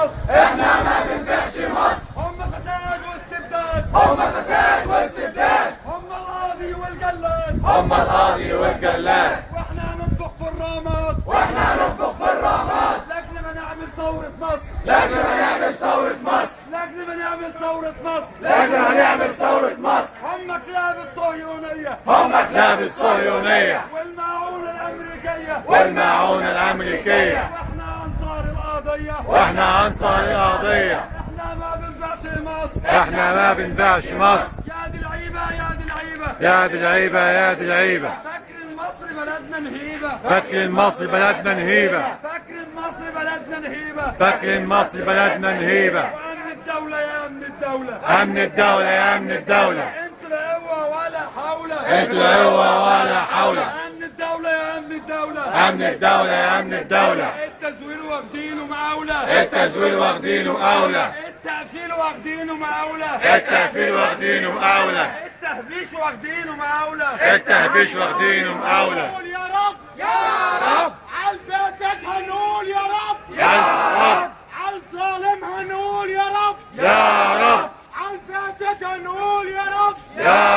مصر، احنا ما بنبيعش مصر. هم فساد واستبداد، هم فساد واستبداد، هم القاضي والجلاد، هم القاضي والجلاد. واحنا ننفخ في الرامات، واحنا ننفخ في الرامات لاجل ما نعمل ثورة مصر، لاجل ما نعمل ثورة مصر، لاجل ما نعمل ثورة مصر، لاجل ما نعمل ثورة مصر. هم كلاب الصهيونية، هم كلاب الصهيونية والمعونة الأمريكية، والمعونة الأمريكية. واحنا أنصار القضية، واحنا أنصار القضية. احنا ما بنبيعش مصر، احنا ما بنبيعش مصر. يا دي العيبة يا دي العيبة، يا دي العيبة يا دي العيبة. فاكر مصر بلدنا نهيبة، فاكر مصر بلدنا نهيبة. فاكر مصر بلدنا نهيبة، فاكر مصر بلدنا نهيبة. وأمن الدولة يا أمن الدولة، أمن الدولة يا أمن الدولة. انتوا لا قوة ولا حولة، انتوا لا قوة ولا حول. أمن الدولة يا أمن الدولة، أمن الدولة يا أمن الدولة. التزوير واخدينه معاولة، التزوير واخدينه أولى. التقفيل واخدينه معاولة، التقفيل واخدينه أولى. التهبيش واخدينه معاولة، التهبيش واخدينه أولى. يا رب يا رب عالفاسد هنقول يا رب، يا رب عالظالم هنقول يا رب، يا رب عالفاسد هنقول يا رب، يا